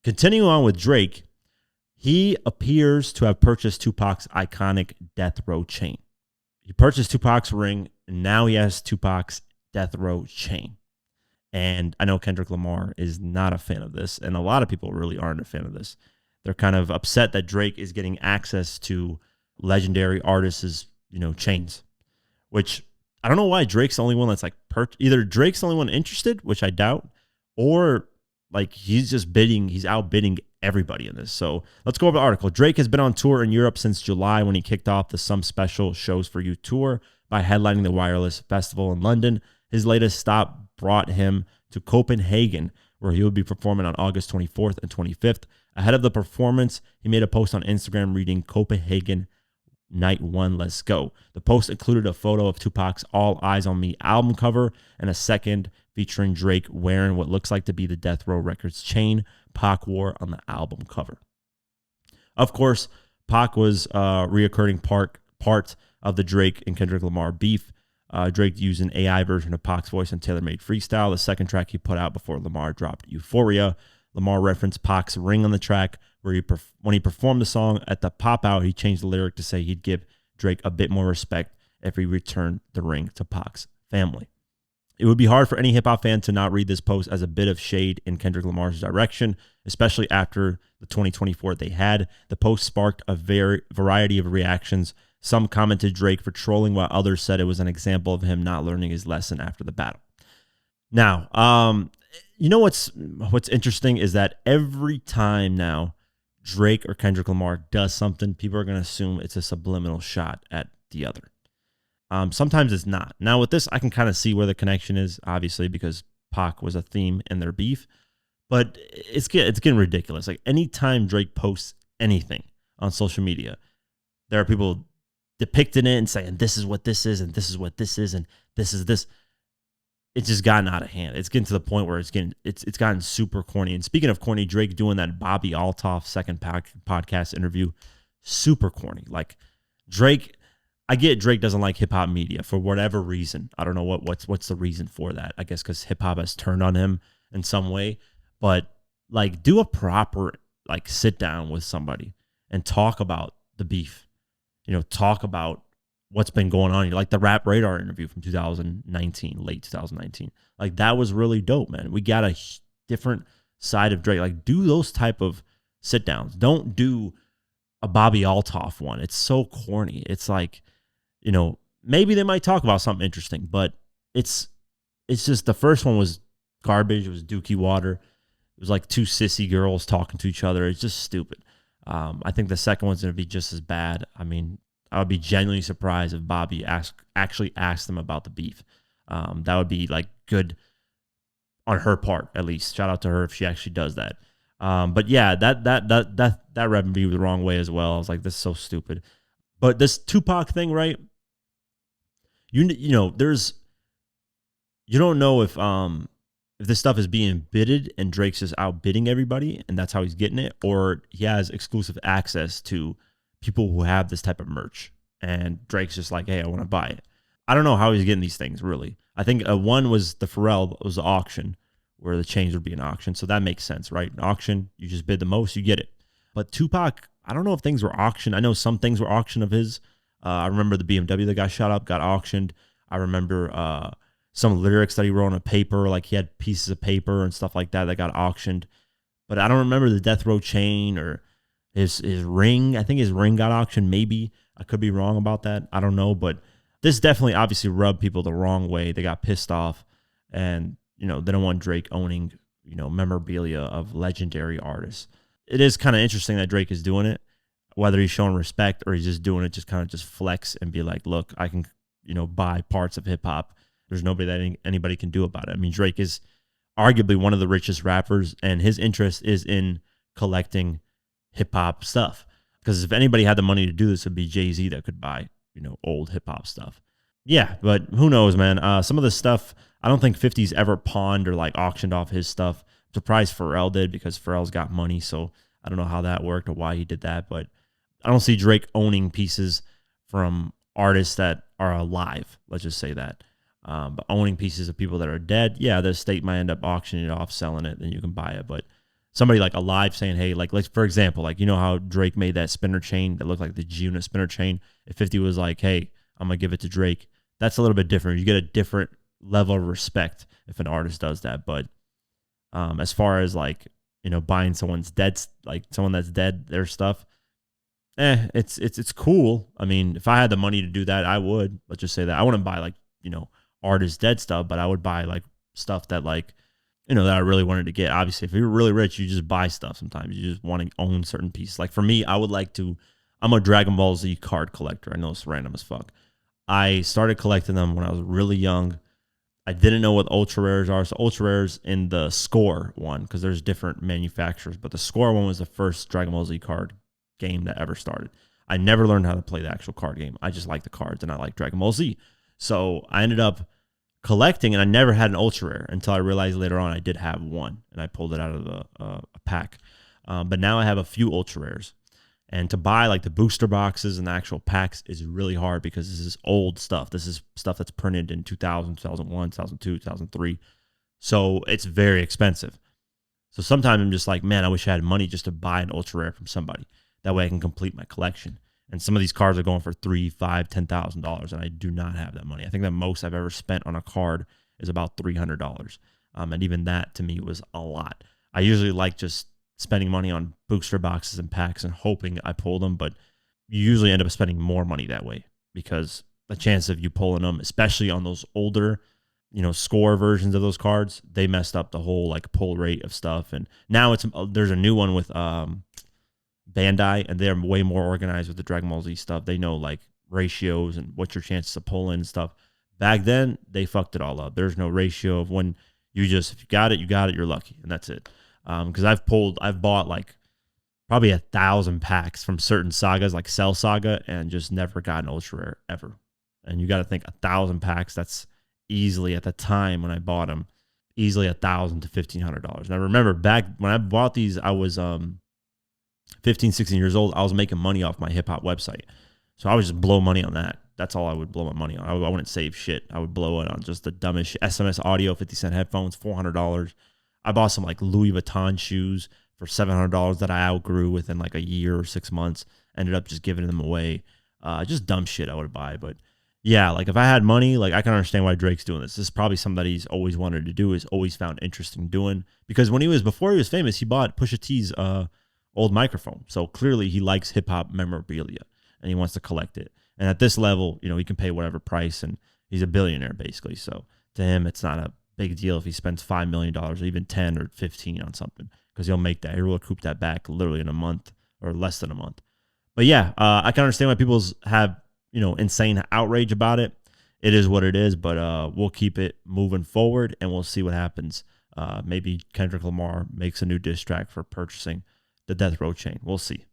Continuing on with Drake, he appears to have purchased Tupac's iconic death row chain. He purchased Tupac's ring, and now he has Tupac's death row chain. And I know Kendrick Lamar is not a fan of this, and a lot of people really aren't a fan of this. They're kind of upset that Drake is getting access to legendary artists' chains, which I don't know why Drake's the only one that's like either Drake's the only one interested, which I doubt, or like he's outbidding everybody in this. So let's go over the article. Drake has been on tour in Europe since July when he kicked off the Some Special Shows for You tour by headlining the Wireless Festival in London. His latest stop brought him to Copenhagen, where he will be performing on August 24th and 25th. Ahead of the performance, he made a post on Instagram reading Copenhagen Night 1, let's go. The post included a photo of Tupac's All Eyes on Me album cover and a second featuring Drake wearing what looks like to be the Death Row Records chain Pac wore on the album cover. Of course, Pac was a reoccurring part of the Drake and Kendrick Lamar beef. Drake used an AI version of Pac's voice in Tailor-Made Freestyle, the second track he put out before Lamar dropped Euphoria. Lamar referenced Pac's ring on the track, where when he performed the song at the pop out, he changed the lyric to say he'd give Drake a bit more respect if he returned the ring to Pac's family. It would be hard for any hip-hop fan to not read this post as a bit of shade in Kendrick Lamar's direction, especially after the 2024 they had. The post sparked a variety of reactions. Some commented Drake for trolling, while others said it was an example of him not learning his lesson after the battle. Now, you know what's interesting is that every time now Drake or Kendrick Lamar does something, people are going to assume it's a subliminal shot at the other. Sometimes it's not. Now with this, I can kind of see where the connection is, obviously, because Pac was a theme in their beef. But it's getting ridiculous. Like anytime Drake posts anything on social media, there are people depicting it and saying this is what this is, and this is what this is, and this is this. It's just gotten out of hand. It's getting to the point where it's gotten super corny. And speaking of corny, Drake doing that Bobby Altoff second podcast interview, super corny. Like Drake, I get Drake doesn't like hip hop media for whatever reason. I don't know what's the reason for that. I guess because hip hop has turned on him in some way. But like, do a proper like sit down with somebody and talk about the beef. Talk about what's been going on. Like the Rap Radar interview from 2019, late 2019. Like that was really dope, man. We got a different side of Drake. Like do those type of sit downs. Don't do a Bobby Altoff one. It's so corny. It's like, maybe they might talk about something interesting, but it's just the first one was garbage. It was dookie water. It was like two sissy girls talking to each other. It's just stupid. I think the second one's going to be just as bad. I mean, I would be genuinely surprised if Bobby actually asked them about the beef. That would be like good on her part, at least. Shout out to her if she actually does that. But yeah, that rubbed me the wrong way as well. I was like, this is so stupid. But this Tupac thing, right? You don't know if this stuff is being bidded and Drake's just outbidding everybody and that's how he's getting it, or he has exclusive access to people who have this type of merch and Drake's just like, hey, I want to buy it. I don't know how he's getting these things, really. I think one was the Pharrell was the auction where the chains would be an auction. So that makes sense, right? An auction, you just bid the most, you get it. But Tupac, I don't know if things were auctioned. I know some things were auctioned of his. I remember the BMW that got shot up got auctioned. I remember some lyrics that he wrote on a paper, like he had pieces of paper and stuff like that got auctioned. But I don't remember the death row chain or his ring. I think his ring got auctioned, maybe. I could be wrong about that. I don't know. But this definitely obviously rubbed people the wrong way. They got pissed off. And, they don't want Drake owning, memorabilia of legendary artists. It is kind of interesting that Drake is doing it, whether he's showing respect or he's just doing it just kind of just flex and be like, look, I can, buy parts of hip hop. There's nobody that anybody can do about it. I mean, Drake is arguably one of the richest rappers, and his interest is in collecting hip hop stuff. Because if anybody had the money to do this, it would be Jay-Z that could buy, old hip hop stuff. Yeah, but who knows, man? Some of the stuff, I don't think 50's ever pawned or like auctioned off his stuff. I'm surprised Pharrell did because Pharrell's got money, so I don't know how that worked or why he did that. But I don't see Drake owning pieces from artists that are alive. Let's just say that. But owning pieces of people that are dead, yeah, the state might end up auctioning it off, selling it, then you can buy it. But somebody like alive saying, hey, like for example, like, you know how Drake made that spinner chain that looked like the G-Unit spinner chain? If 50 was like, hey, I'm going to give it to Drake, that's a little bit different. You get a different level of respect if an artist does that. But as far as like, you know, buying someone's dead, like someone that's dead, their stuff, it's cool. I mean, if I had the money to do that, I would. Let's just say that I wouldn't buy like, you know, artist dead stuff, but I would buy like stuff that like, you know, that I really wanted to get. Obviously, if you're really rich, you just buy stuff sometimes. You just want to own certain pieces. Like for me, I would like to, I'm a Dragon Ball Z card collector. I know it's random as fuck. I started collecting them when I was really young. I didn't know what ultra rares are. So ultra rares in the score one, because there's different manufacturers, but the score one was the first Dragon Ball Z card game that ever started. I never learned how to play the actual card game. I just like the cards and I like Dragon Ball Z. So I ended up collecting, and I never had an ultra rare until I realized later on I did have one, and I pulled it out of a pack. But now I have a few ultra rares, and to buy like the booster boxes and the actual packs is really hard because this is old stuff. This is stuff that's printed in 2000, 2001, 2002, 2003. So it's very expensive. So sometimes I'm just like, man, I wish I had money just to buy an ultra rare from somebody. That way I can complete my collection. And some of these cards are going for $3,000, $5,000, $10,000, and I do not have that money. I think the most I've ever spent on a card is about $300, and even that to me was a lot. I usually like just spending money on booster boxes and packs and hoping I pull them, but you usually end up spending more money that way because the chance of you pulling them, especially on those older, you know, score versions of those cards, they messed up the whole like pull rate of stuff. And now there's a new one with Bandai, and they're way more organized with the Dragon Ball Z stuff. They know like ratios and what's your chances of pulling and stuff. Back then, they fucked it all up. There's no ratio of when if you got it, you're lucky, and that's it. Because I've bought like probably 1,000 packs from certain sagas like Cell Saga and just never got an ultra rare ever. And you got to think 1,000 packs. That's easily at the time when I bought them, easily $1,000 to $1,500. And I remember back when I bought these, I was 15, 16 years old. I was making money off my hip hop website. So I would just blow money on that. That's all I would blow my money on. I wouldn't save shit. I would blow it on just the dumbest shit. SMS audio, 50-cent headphones, $400. I bought some like Louis Vuitton shoes for $700 that I outgrew within like a year or 6 months. Ended up just giving them away. Just dumb shit I would buy. But yeah, like if I had money, like I can understand why Drake's doing this. This is probably something that he's always wanted to do, is always found interesting doing. Because before he was famous, he bought Pusha T's old microphone. So clearly he likes hip hop memorabilia and he wants to collect it. And at this level, you know, he can pay whatever price, and he's a billionaire basically. So to him, it's not a big deal if he spends $5 million or even 10 or 15 on something, because he'll make that. He'll recoup that back literally in a month or less than a month. But yeah, I can understand why people have, you know, insane outrage about it. It is what it is, but we'll keep it moving forward and we'll see what happens. Maybe Kendrick Lamar makes a new diss track for purchasing the Death Row chain. We'll see.